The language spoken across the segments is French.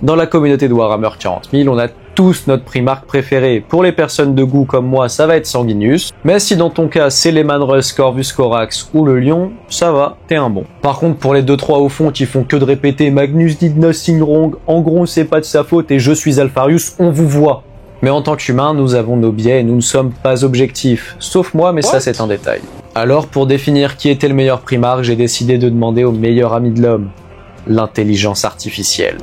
Dans la communauté de Warhammer 40 000, on a tous notre Primarque préféré. Pour les personnes de goût comme moi, ça va être Sanguinius. Mais si dans ton cas, c'est les Manrus, Corvus Corax ou le Lion, ça va, t'es un bon. Par contre, pour les 2-3 au fond qui font que de répéter Magnus did nothing wrong, en gros c'est pas de sa faute et je suis Alpharius, on vous voit. Mais en tant qu'humains, nous avons nos biais et nous ne sommes pas objectifs. Sauf moi, mais ça c'est un détail. Alors, pour définir qui était le meilleur Primarque, j'ai décidé de demander au meilleur ami de l'homme. L'intelligence artificielle.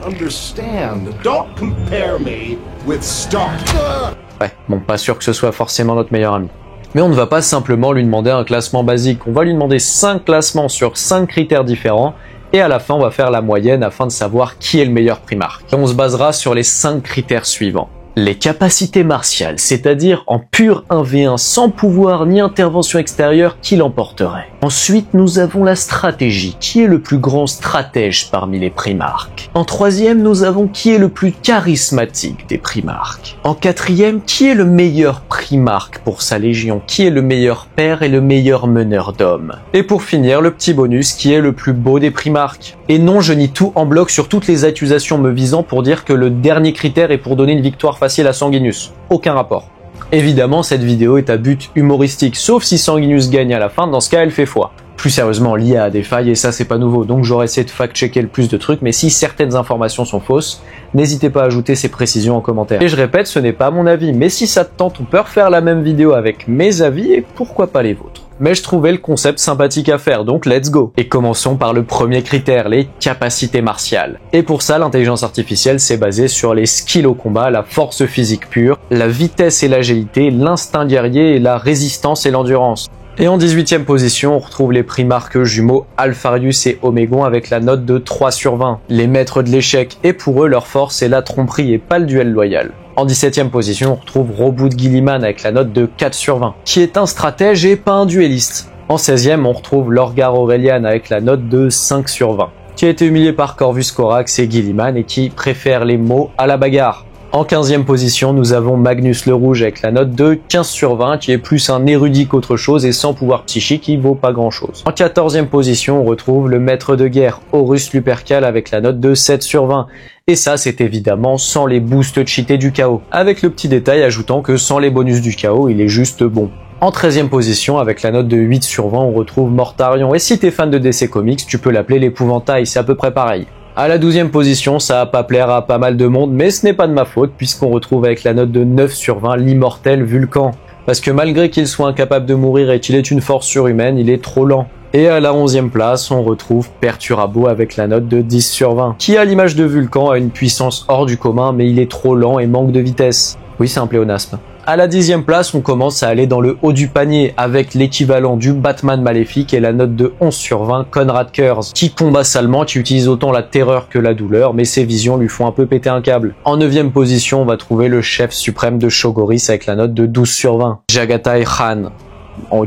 Ouais, bon, pas sûr que ce soit forcément notre meilleur ami. Mais on ne va pas simplement lui demander un classement basique, on va lui demander 5 classements sur 5 critères différents, et à la fin on va faire la moyenne afin de savoir qui est le meilleur Primarque. Et on se basera sur les 5 critères suivants. Les capacités martiales, c'est-à-dire en pur 1v1 sans pouvoir ni intervention extérieure qui l'emporterait. Ensuite, nous avons la stratégie, qui est le plus grand stratège parmi les Primarques. En troisième, nous avons qui est le plus charismatique des Primarques. En quatrième, qui est le meilleur Primarque pour sa légion, qui est le meilleur père et le meilleur meneur d'hommes. Et pour finir, le petit bonus, qui est le plus beau des Primarques. Et non, je nie tout en bloc sur toutes les accusations me visant pour dire que le dernier critère est pour donner une victoire facile à Sanguinius. Aucun rapport. Évidemment, cette vidéo est à but humoristique, sauf si Sanguinius gagne à la fin, dans ce cas elle fait foi. Plus sérieusement, l'IA a des failles et ça c'est pas nouveau, donc j'aurais essayé de fact-checker le plus de trucs, mais si certaines informations sont fausses, n'hésitez pas à ajouter ces précisions en commentaire. Et je répète, ce n'est pas mon avis, mais si ça te tente, on peut refaire la même vidéo avec mes avis et pourquoi pas les vôtres. Mais je trouvais le concept sympathique à faire, donc let's go. Et commençons par le premier critère, les capacités martiales. Et pour ça, l'intelligence artificielle s'est basée sur les skills au combat, la force physique pure, la vitesse et l'agilité, l'instinct guerrier et la résistance et l'endurance. Et en 18e position, on retrouve les Primarques jumeaux Alpharius et Omégon avec la note de 3/20. Les maîtres de l'échec, et pour eux, leur force est la tromperie et pas le duel loyal. En 17e position, on retrouve Roboute Guilliman avec la note de 4/20, qui est un stratège et pas un duelliste. En 16e, on retrouve Lorgar Aurelian avec la note de 5/20, qui a été humilié par Corvus Corax et Guilliman et qui préfère les mots à la bagarre. En 15e position, nous avons Magnus le Rouge avec la note de 15/20 qui est plus un érudit qu'autre chose et sans pouvoir psychique qui vaut pas grand chose. En 14e position, on retrouve le maître de guerre Horus Lupercal avec la note de 7/20. Et ça, c'est évidemment sans les boosts cheatés du chaos. Avec le petit détail ajoutant que sans les bonus du chaos, il est juste bon. En 13e position, avec la note de 8/20, on retrouve Mortarion. Et si t'es fan de DC Comics, tu peux l'appeler l'épouvantail, c'est à peu près pareil. À la 12e position, ça va pas plaire à pas mal de monde, mais ce n'est pas de ma faute, puisqu'on retrouve avec la note de 9/20 l'immortel Vulcan. Parce que malgré qu'il soit incapable de mourir et qu'il ait une force surhumaine, il est trop lent. Et à la 11e place, on retrouve Perturabo avec la note de 10/20, qui à l'image de Vulcan a une puissance hors du commun, mais il est trop lent et manque de vitesse. Oui, c'est un pléonasme. À la 10e place, on commence à aller dans le haut du panier avec l'équivalent du Batman maléfique et la note de 11/20 Conrad Kurz, qui combat salement, qui utilise autant la terreur que la douleur, mais ses visions lui font un peu péter un câble. En 9e position, on va trouver le chef suprême de Shogoris avec la note de 12/20, Jagatai Khan.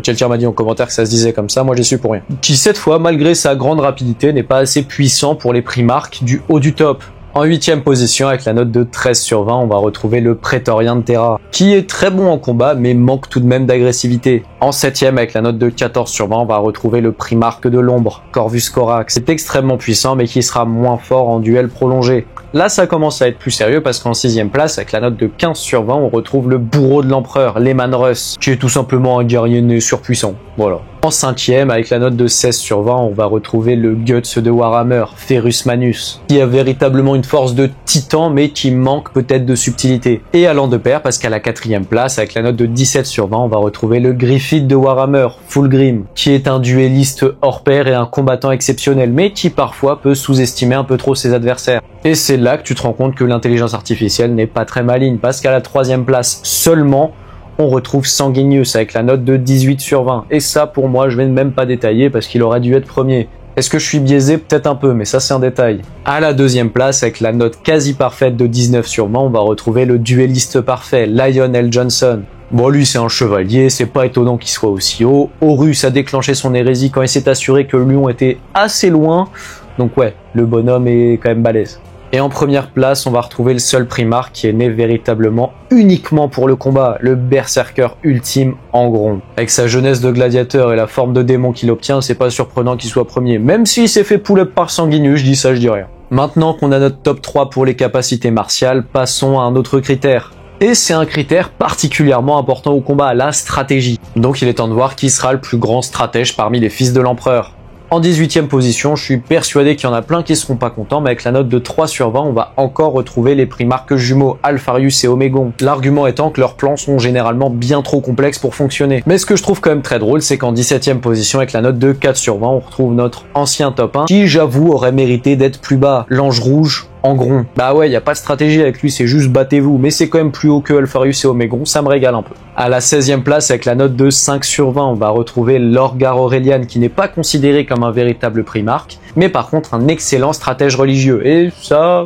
Quelqu'un m'a dit en commentaire que ça se disait comme ça, moi j'y suis pour rien. Qui cette fois, malgré sa grande rapidité, n'est pas assez puissant pour les Primarques du haut du top. En 8e position, avec la note de 13/20, on va retrouver le Prétorien de Terra, qui est très bon en combat, mais manque tout de même d'agressivité. En 7e, avec la note de 14/20, on va retrouver le Primarque de l'Ombre, Corvus Corax. C'est extrêmement puissant, mais qui sera moins fort en duel prolongé. Là, ça commence à être plus sérieux, parce qu'en 6e place, avec la note de 15/20, on retrouve le bourreau de l'Empereur, Leman Russ, qui est tout simplement un guerrier né surpuissant. Voilà. En 5e, avec la note de 16/20, on va retrouver le Guts de Warhammer, Ferrus Manus, qui a véritablement une force de titan, mais qui manque peut-être de subtilité. Et allant de pair, parce qu'à la 4e place, avec la note de 17/20, on va retrouver le Griffith de Warhammer, Fulgrim, qui est un duelliste hors pair et un combattant exceptionnel, mais qui parfois peut sous-estimer un peu trop ses adversaires. Et c'est là que tu te rends compte que l'intelligence artificielle n'est pas très maligne, parce qu'à la 3e place seulement, on retrouve Sanguinius avec la note de 18/20. Et ça, pour moi, je vais même pas détailler parce qu'il aurait dû être premier. Est-ce que je suis biaisé? Peut-être un peu, mais ça c'est un détail. À la 2e place, avec la note quasi parfaite de 19/20, on va retrouver le duelliste parfait, Lionel Johnson. Bon, lui c'est un chevalier, c'est pas étonnant qu'il soit aussi haut. Horus a déclenché son hérésie quand il s'est assuré que Lyon était assez loin. Donc ouais, le bonhomme est quand même balèze. Et en première place, on va retrouver le seul Primarque qui est né véritablement uniquement pour le combat, le berserker ultime Angron. Avec sa jeunesse de gladiateur et la forme de démon qu'il obtient, c'est pas surprenant qu'il soit premier. Même s'il s'est fait pull-up par Sanguinius, je dis ça, je dis rien. Maintenant qu'on a notre top 3 pour les capacités martiales, passons à un autre critère. Et c'est un critère particulièrement important au combat, la stratégie. Donc il est temps de voir qui sera le plus grand stratège parmi les fils de l'empereur. En 18e position, je suis persuadé qu'il y en a plein qui seront pas contents, mais avec la note de 3 sur 20, on va encore retrouver les primarques jumeaux Alpharius et Omégon. L'argument étant que leurs plans sont généralement bien trop complexes pour fonctionner. Mais ce que je trouve quand même très drôle, c'est qu'en 17e position, avec la note de 4 sur 20, on retrouve notre ancien top 1, qui j'avoue aurait mérité d'être plus bas. L'ange rouge, Angron. Bah ouais, y a pas de stratégie avec lui, c'est juste battez-vous, mais c'est quand même plus haut que Alpharius et Omégon, ça me régale un peu. À la 16e place, avec la note de 5 sur 20, on va retrouver Lorgar Aurelian, qui n'est pas considéré comme un véritable primarque, mais par contre un excellent stratège religieux, et ça...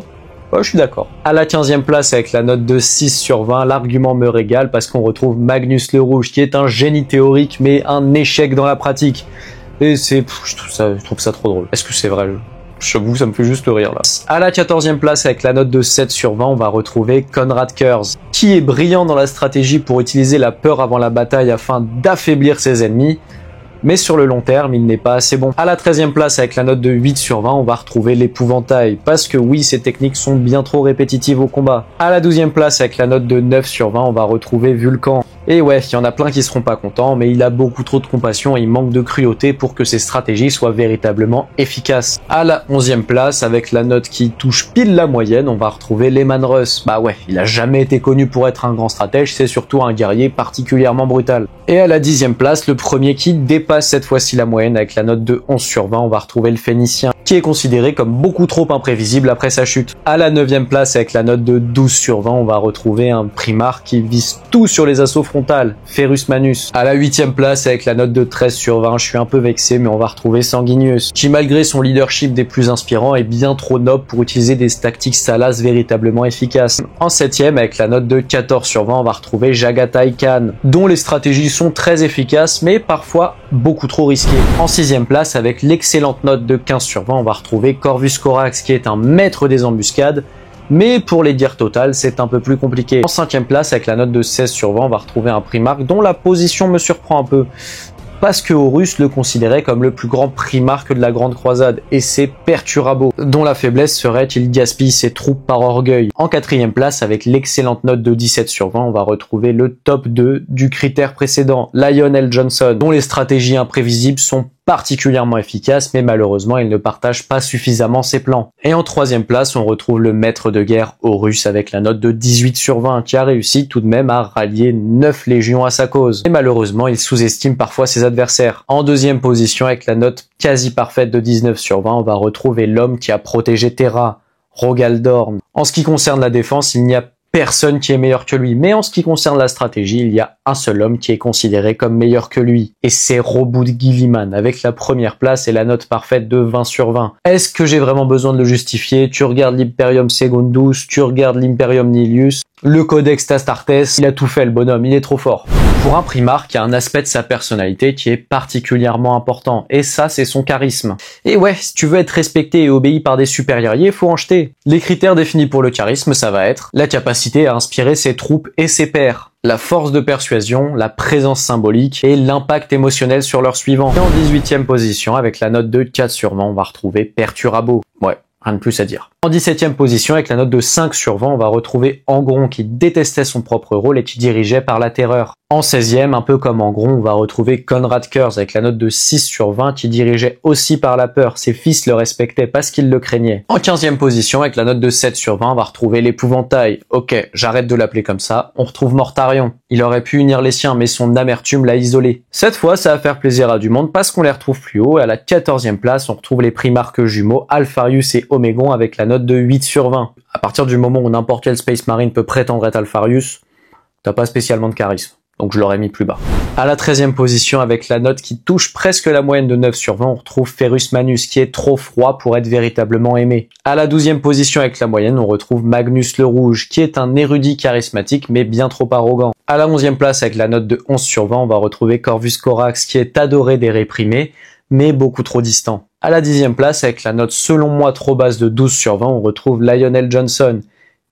ouais, je suis d'accord. À la 15e place, avec la note de 6 sur 20, l'argument me régale parce qu'on retrouve Magnus le Rouge, qui est un génie théorique, mais un échec dans la pratique. Et c'est... je trouve ça trop drôle. Est-ce que c'est vrai? J'avoue, ça me fait juste rire là. À la 14e place, avec la note de 7 sur 20, on va retrouver Konrad Kurz, qui est brillant dans la stratégie pour utiliser la peur avant la bataille afin d'affaiblir ses ennemis, mais sur le long terme, il n'est pas assez bon. À la 13e place, avec la note de 8 sur 20, on va retrouver l'épouvantail, parce que oui, ces techniques sont bien trop répétitives au combat. À la 12e place, avec la note de 9 sur 20, on va retrouver Vulcan. Et ouais, il y en a plein qui seront pas contents, mais il a beaucoup trop de compassion et il manque de cruauté pour que ses stratégies soient véritablement efficaces. À la 11e place, avec la note qui touche pile la moyenne, on va retrouver Lehman Russ. Bah ouais, il a jamais été connu pour être un grand stratège, c'est surtout un guerrier particulièrement brutal. Et à la 10e place, le premier qui dépasse cette fois-ci la moyenne, avec la note de 11 sur 20, on va retrouver le Phénicien, qui est considéré comme beaucoup trop imprévisible après sa chute. À la 9e place, avec la note de 12 sur 20, on va retrouver un primar qui vise tout sur les assauts frontales, Ferrus Manus. À la 8e place, avec la note de 13 sur 20, je suis un peu vexé, mais on va retrouver Sanguinius, qui malgré son leadership des plus inspirants est bien trop noble pour utiliser des tactiques Salas véritablement efficaces. En 7e, avec la note de 14 sur 20, on va retrouver Jagatai Khan, dont les stratégies sont très efficaces, mais parfois beaucoup trop risquées. En 6e place, avec l'excellente note de 15 sur 20, on va retrouver Corvus Corax, qui est un maître des embuscades, mais pour les dires totales, c'est un peu plus compliqué. En 5e place, avec la note de 16 sur 20, on va retrouver un primarque dont la position me surprend un peu, parce que Horus le considérait comme le plus grand primarque de la Grande Croisade, et c'est Perturabo, dont la faiblesse serait qu'il gaspille ses troupes par orgueil. En 4e place, avec l'excellente note de 17 sur 20, on va retrouver le top 2 du critère précédent, Lionel Johnson, dont les stratégies imprévisibles sont particulièrement efficace, mais malheureusement il ne partage pas suffisamment ses plans. Et en 3e place, on retrouve le maître de guerre Horus avec la note de 18 sur 20, qui a réussi tout de même à rallier 9 légions à sa cause. Et malheureusement, il sous-estime parfois ses adversaires. En 2e position, avec la note quasi parfaite de 19 sur 20, on va retrouver l'homme qui a protégé Terra, Rogaldorn. En ce qui concerne la défense, il n'y a personne qui est meilleur que lui, mais en ce qui concerne la stratégie, il y a un seul homme qui est considéré comme meilleur que lui, et c'est Robud Guilliman, avec la première place et la note parfaite de 20 sur 20. Est-ce que j'ai vraiment besoin de le justifier? Tu regardes l'Imperium Secundus, tu regardes l'Imperium Nihilius, le Codex Tastartes, il a tout fait le bonhomme, il est trop fort. Pour un primarque, il y a un aspect de sa personnalité qui est particulièrement important, et ça, c'est son charisme. Et ouais, si tu veux être respecté et obéi par des super guerriers, faut en jeter. Les critères définis pour le charisme, ça va être la capacité à inspirer ses troupes et ses pairs, la force de persuasion, la présence symbolique et l'impact émotionnel sur leurs suivants. Et en 18e position, avec la note de 4 sur 20, on va retrouver Perturabo. Ouais. Rien de plus à dire. En 17e position, avec la note de 5 sur 20, on va retrouver Angron qui détestait son propre rôle et qui dirigeait par la terreur. En 16e, un peu comme Angron, on va retrouver Konrad Kurz avec la note de 6 sur 20 qui dirigeait aussi par la peur. Ses fils le respectaient parce qu'ils le craignaient. En 15e position, avec la note de 7 sur 20, on va retrouver l'épouvantail. Ok, j'arrête de l'appeler comme ça. On retrouve Mortarion. Il aurait pu unir les siens, mais son amertume l'a isolé. Cette fois, ça va faire plaisir à du monde parce qu'on les retrouve plus haut. Et à la 14e place, on retrouve les primarques jumeaux Alpharius et Omégon avec la note de 8 sur 20. À partir du moment où n'importe quel Space Marine peut prétendre être Alpharius, t'as pas spécialement de charisme. Donc je l'aurais mis plus bas. À la 13e position, avec la note qui touche presque la moyenne de 9 sur 20, on retrouve Ferrus Manus, qui est trop froid pour être véritablement aimé. À la 12e position, avec la moyenne, on retrouve Magnus le Rouge, qui est un érudit charismatique, mais bien trop arrogant. À la 11e place, avec la note de 11 sur 20, on va retrouver Corvus Corax, qui est adoré des réprimés, mais beaucoup trop distant. À la 10e place, avec la note selon moi trop basse de 12 sur 20, on retrouve Lionel Johnson,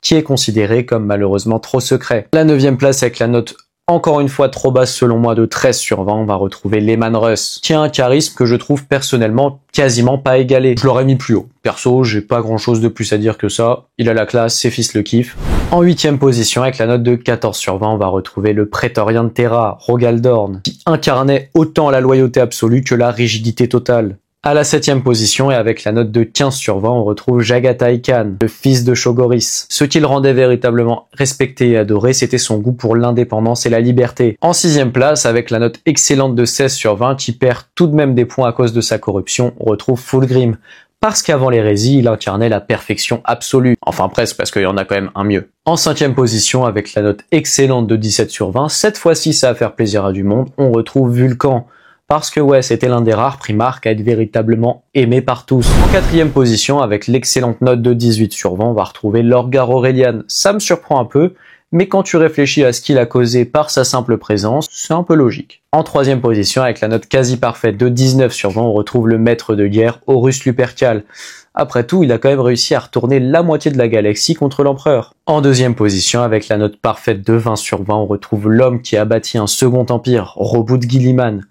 qui est considéré comme malheureusement trop secret. À la 9e place, avec la note encore une fois trop basse selon moi de 13 sur 20, on va retrouver Lehman Russ, qui a un charisme que je trouve personnellement quasiment pas égalé. Je l'aurais mis plus haut. Perso, j'ai pas grand chose de plus à dire que ça. Il a la classe, ses fils le kiffent. En 8e position, avec la note de 14 sur 20, on va retrouver le Praetorian de Terra, Rogal Dorn, qui incarnait autant la loyauté absolue que la rigidité totale. À la 7e position, et avec la note de 15 sur 20, on retrouve Jagatai Khan, le fils de Shogoris. Ce qui le rendait véritablement respecté et adoré, c'était son goût pour l'indépendance et la liberté. En 6e place, avec la note excellente de 16 sur 20, qui perd tout de même des points à cause de sa corruption, on retrouve Fulgrim. Parce qu'avant l'hérésie, il incarnait la perfection absolue. Enfin presque, parce qu'il y en a quand même un mieux. En 5e position, avec la note excellente de 17 sur 20, cette fois-ci ça va faire plaisir à du monde, on retrouve Vulcan. Parce que ouais, c'était l'un des rares primarques à être véritablement aimé par tous. En 4e position, avec l'excellente note de 18 sur 20, on va retrouver Lorgar Aurelian. Ça me surprend un peu, mais quand tu réfléchis à ce qu'il a causé par sa simple présence, c'est un peu logique. En 3e position, avec la note quasi parfaite de 19 sur 20, on retrouve le maître de guerre, Horus Lupercal. Après tout, il a quand même réussi à retourner la moitié de la galaxie contre l'empereur. En 2e position, avec la note parfaite de 20 sur 20, on retrouve l'homme qui a bâti un second empire, Robut Guilliman.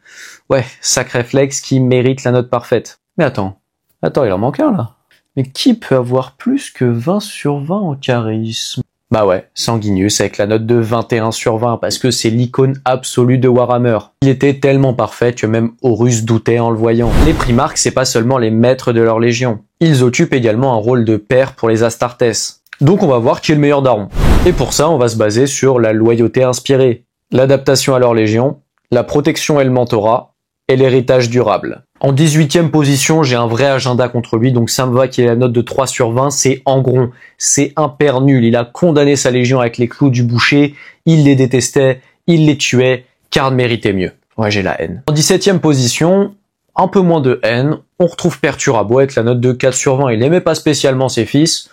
Ouais, sacré flex qui mérite la note parfaite. Mais attends, il en manque un là. Mais qui peut avoir plus que 20 sur 20 en charisme? Bah ouais, Sanguinius avec la note de 21 sur 20 parce que c'est l'icône absolue de Warhammer. Il était tellement parfait que même Horus doutait en le voyant. Les primarques, c'est pas seulement les maîtres de leur légion. Ils occupent également un rôle de père pour les Astartes. Donc on va voir qui est le meilleur daron. Et pour ça, on va se baser sur la loyauté inspirée, l'adaptation à leur légion, la protection et le mentorat, et l'héritage durable. En 18e position, j'ai un vrai agenda contre lui, donc ça me va qu'il ait la note de 3 sur 20, c'est Angron, c'est un père nul, il a condamné sa légion avec les clous du boucher, il les détestait, il les tuait, Karn méritait mieux. Ouais, j'ai la haine. En 17e position, un peu moins de haine, on retrouve Perturabo avec la note de 4 sur 20, il aimait pas spécialement ses fils,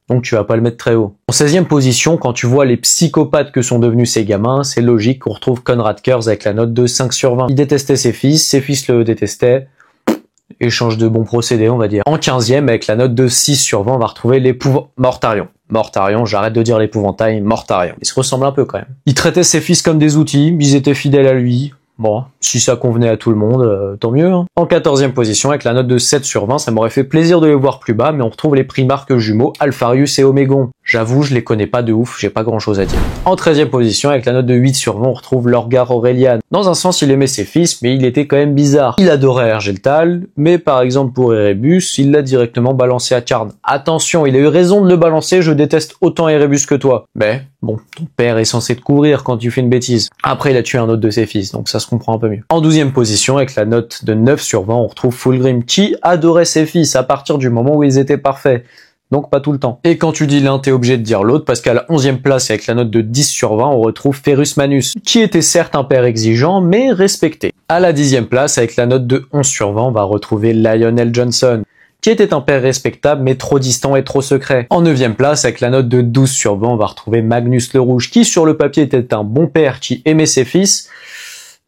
donc tu vas pas le mettre très haut. En 16e position, quand tu vois les psychopathes que sont devenus ces gamins, c'est logique qu'on retrouve Konrad Kurz avec la note de 5 sur 20. Il détestait ses fils le détestaient. Échange de bons procédés, on va dire. En 15e, avec la note de 6 sur 20, on va retrouver Mortarion. Mortarion, j'arrête de dire l'épouvantail, Mortarion. Il se ressemble un peu quand même. Il traitait ses fils comme des outils, ils étaient fidèles à lui. Bon, si ça convenait à tout le monde, tant mieux. Hein. En 14e position, avec la note de 7 sur 20, ça m'aurait fait plaisir de les voir plus bas, mais on retrouve les primarques jumeaux Alpharius et Omégon. J'avoue, je les connais pas de ouf, j'ai pas grand chose à dire. En 13e position, avec la note de 8 sur 20, on retrouve Lorgar Aurelian. Dans un sens, il aimait ses fils, mais il était quand même bizarre. Il adorait Ergeltal, mais par exemple pour Erebus, il l'a directement balancé à Karn. Attention, il a eu raison de le balancer, je déteste autant Erebus que toi. Mais, bon, ton père est censé te couvrir quand tu fais une bêtise. Après, il a tué un autre de ses fils, donc ça se comprend un peu mieux. En 12e position, avec la note de 9 sur 20, on retrouve Fulgrim, qui adorait ses fils à partir du moment où ils étaient parfaits. Donc pas tout le temps. Et quand tu dis l'un, t'es obligé de dire l'autre, parce qu'à la 11e place, avec la note de 10 sur 20, on retrouve Ferrus Manus, qui était certes un père exigeant, mais respecté. À la 10e place, avec la note de 11 sur 20, on va retrouver Lionel Johnson, qui était un père respectable, mais trop distant et trop secret. En 9e place, avec la note de 12 sur 20, on va retrouver Magnus le Rouge, qui sur le papier était un bon père qui aimait ses fils,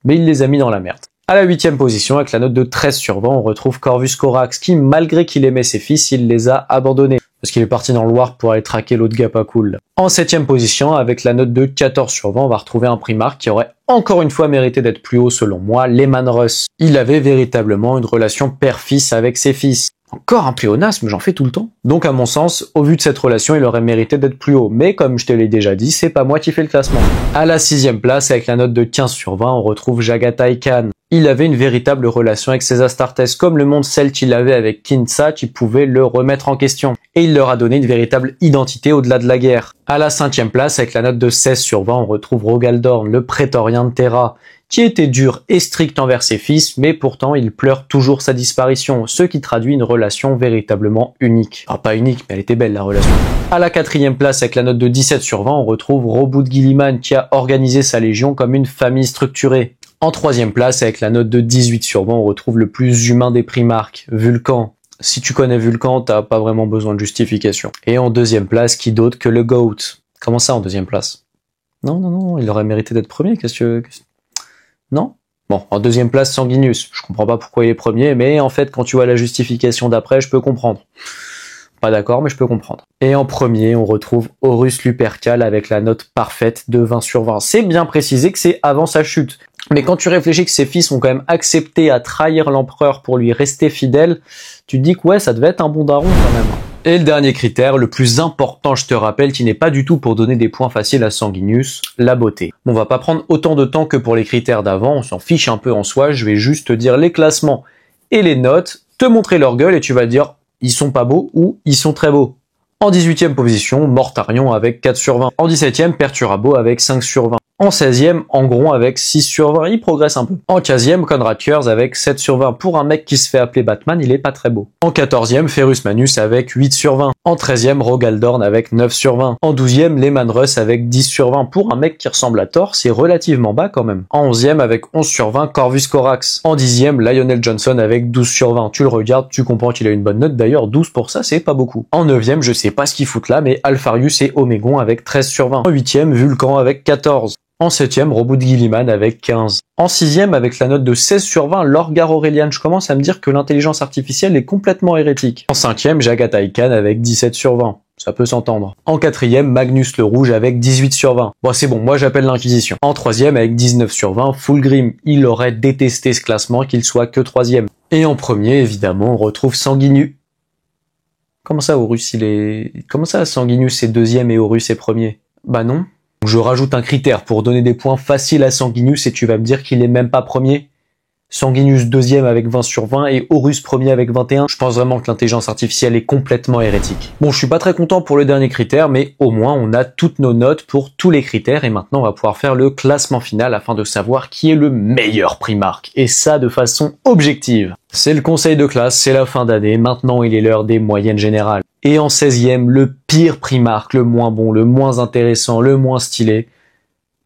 mais il les a mis dans la merde. À la 8e position, avec la note de 13 sur 20, on retrouve Corvus Corax, qui malgré qu'il aimait ses fils, il les a abandonnés. Parce qu'il est parti dans le Loire pour aller traquer l'autre gars pas cool. En 7e position, avec la note de 14 sur 20, on va retrouver un primarque qui aurait encore une fois mérité d'être plus haut selon moi, Lehman Russ. Il avait véritablement une relation père-fils avec ses fils. Encore un pléonasme, j'en fais tout le temps. Donc à mon sens, au vu de cette relation, il aurait mérité d'être plus haut. Mais comme je te l'ai déjà dit, c'est pas moi qui fais le classement. À la 6e place, avec la note de 15 sur 20, on retrouve Jagatai Khan. Il avait une véritable relation avec ses Astartes, comme le monde celle qu'il avait avec Kinsa qui pouvait le remettre en question. Et il leur a donné une véritable identité au-delà de la guerre. À la 5e place, avec la note de 16 sur 20, on retrouve Rogal Dorn, le Praetorien de Terra, qui était dur et strict envers ses fils, mais pourtant il pleure toujours sa disparition, ce qui traduit une relation véritablement unique. Enfin, pas unique, mais elle était belle la relation. À la 4e place, avec la note de 17 sur 20, on retrouve Robut Guilliman, qui a organisé sa légion comme une famille structurée. En 3e place, avec la note de 18 sur 20, on retrouve le plus humain des primarques, Vulcan. Si tu connais Vulcan, t'as pas vraiment besoin de justification. Et en 2e place, qui d'autre que le GOAT? Comment ça en 2e place? Non, il aurait mérité d'être premier, qu'est-ce que... Non? Bon, en 2e place, Sanguinius. Je comprends pas pourquoi il est premier, mais en fait, quand tu vois la justification d'après, je peux comprendre. Pas d'accord, mais je peux comprendre. Et en premier, on retrouve Horus Lupercal avec la note parfaite de 20 sur 20. C'est bien précisé que c'est avant sa chute. Mais quand tu réfléchis que ses fils ont quand même accepté à trahir l'empereur pour lui rester fidèle, tu te dis que ouais, ça devait être un bon daron quand même. Et le dernier critère, le plus important, je te rappelle, qui n'est pas du tout pour donner des points faciles à Sanguinius, la beauté. On va pas prendre autant de temps que pour les critères d'avant, on s'en fiche un peu en soi, je vais juste te dire les classements et les notes, te montrer leur gueule et tu vas dire ils sont pas beaux ou ils sont très beaux. En 18e position, Mortarion avec 4 sur 20. En 17e, Perturabo avec 5 sur 20. En 16e, Angron avec 6 sur 20, il progresse un peu. En 15e, Konrad Kurz avec 7 sur 20. Pour un mec qui se fait appeler Batman, il est pas très beau. En 14e, Ferrus Manus avec 8 sur 20. En 13e, Rogaldorn avec 9 sur 20. En 12e, Lehman Russ avec 10 sur 20. Pour un mec qui ressemble à Thor, c'est relativement bas quand même. En 11e, avec 11 sur 20, Corvus Corax. En 10e, Lionel Johnson avec 12 sur 20. Tu le regardes, tu comprends qu'il a une bonne note. D'ailleurs, 12 pour ça, c'est pas beaucoup. En 9e, je sais pas ce qu'ils foutent là, mais Alpharius et Omégon avec 13 sur 20. En 8e, Vulcan avec 14. En 7e, Robot de Gilliman avec 15. En 6e, avec la note de 16 sur 20, Lorgar Aurelian, je commence à me dire que l'intelligence artificielle est complètement hérétique. En 5e, Jagatai Khan avec 17 sur 20. Ça peut s'entendre. En 4e, Magnus le Rouge avec 18 sur 20. Bon, c'est bon, moi j'appelle l'Inquisition. En 3e, avec 19 sur 20, Fulgrim. Il aurait détesté ce classement qu'il soit que 3e. Et en premier, évidemment, on retrouve Sanguinius. Comment ça, Horus, Comment ça, Sanguinius est 2e et Horus est 1er? Bah non. Je rajoute un critère pour donner des points faciles à Sanguinius et tu vas me dire qu'il est même pas 1er. Sanguinius 2e avec 20 sur 20 et Horus 1er avec 21. Je pense vraiment que l'intelligence artificielle est complètement hérétique. Bon, je suis pas très content pour le dernier critère, mais au moins on a toutes nos notes pour tous les critères et maintenant on va pouvoir faire le classement final afin de savoir qui est le meilleur Primarque. Et ça de façon objective. C'est le conseil de classe, c'est la fin d'année, maintenant il est l'heure des moyennes générales. Et en 16e, le pire Primarque, le moins bon, le moins intéressant, le moins stylé,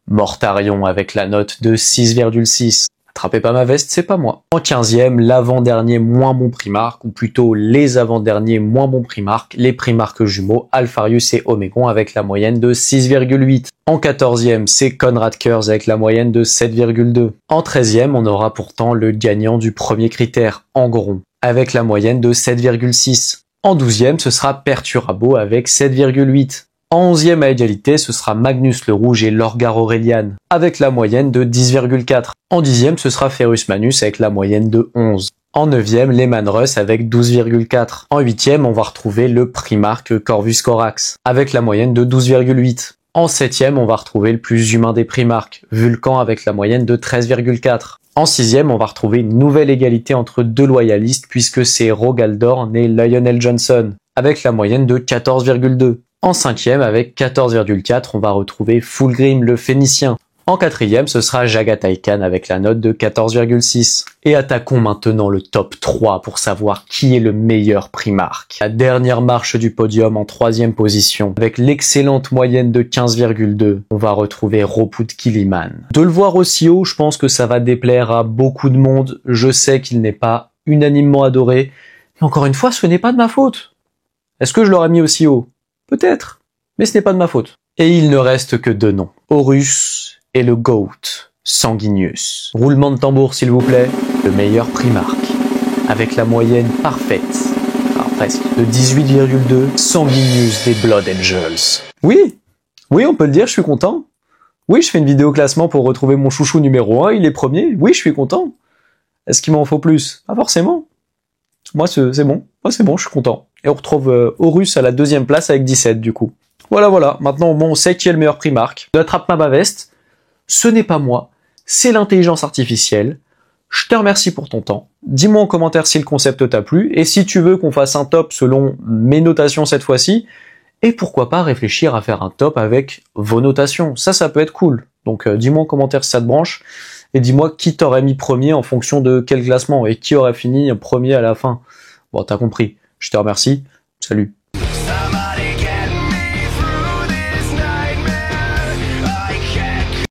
Mortarion avec la note de 6,6. Attrapez pas ma veste, c'est pas moi. En 15e, l'avant-dernier moins bon Primarque, ou plutôt les avant-derniers moins bons Primarques, les Primarques jumeaux Alpharius et Omégon avec la moyenne de 6,8. En 14e, c'est Konrad Kurz avec la moyenne de 7,2. En 13e, on aura pourtant le gagnant du premier critère, Angron, avec la moyenne de 7,6. En 12e, ce sera Perturabo avec 7,8. En 11e à égalité, ce sera Magnus le Rouge et Lorgar Aurelian, avec la moyenne de 10,4. En 10e, ce sera Ferrus Manus avec la moyenne de 11. En 9e, Lehman Russ avec 12,4. En 8e, on va retrouver le Primarque Corvus Corax, avec la moyenne de 12,8. En 7e, on va retrouver le plus humain des Primarques, Vulcan avec la moyenne de 13,4. En 6e, on va retrouver une nouvelle égalité entre deux loyalistes puisque c'est Rogaldorn et Lionel Johnson, avec la moyenne de 14,2. En 5e, avec 14,4, on va retrouver Fulgrim le Phénicien. En 4e, ce sera Jagatai Khan avec la note de 14,6. Et attaquons maintenant le top 3 pour savoir qui est le meilleur Primarque. La dernière marche du podium en 3e position, avec l'excellente moyenne de 15,2, on va retrouver Robot de Gilliman. De le voir aussi haut, je pense que ça va déplaire à beaucoup de monde. Je sais qu'il n'est pas unanimement adoré. Et encore une fois, ce n'est pas de ma faute. Est-ce que je l'aurais mis aussi haut? Peut-être, mais ce n'est pas de ma faute. Et il ne reste que deux noms, Horus et le GOAT, Sanguinius. Roulement de tambour s'il vous plaît, le meilleur Primarque, avec la moyenne parfaite, presque, de 18,2, Sanguinius des Blood Angels. Oui, on peut le dire, je suis content. Oui, je fais une vidéo classement pour retrouver mon chouchou numéro 1, il est premier, oui, je suis content. Est-ce qu'il m'en faut plus? Pas forcément. Moi, c'est bon. Moi, c'est bon, je suis content. Et on retrouve Horus à la 2e place avec 17, du coup. Voilà. Maintenant, bon, on sait qui est le meilleur Primarque. Attrape ma veste. Ce n'est pas moi. C'est l'intelligence artificielle. Je te remercie pour ton temps. Dis-moi en commentaire si le concept t'a plu. Et si tu veux qu'on fasse un top selon mes notations cette fois-ci. Et pourquoi pas réfléchir à faire un top avec vos notations. Ça peut être cool. Donc, dis-moi en commentaire si ça te branche. Et dis-moi qui t'aurait mis premier en fonction de quel classement. Et qui aurait fini premier à la fin. Bon, t'as compris. Je te remercie. Salut.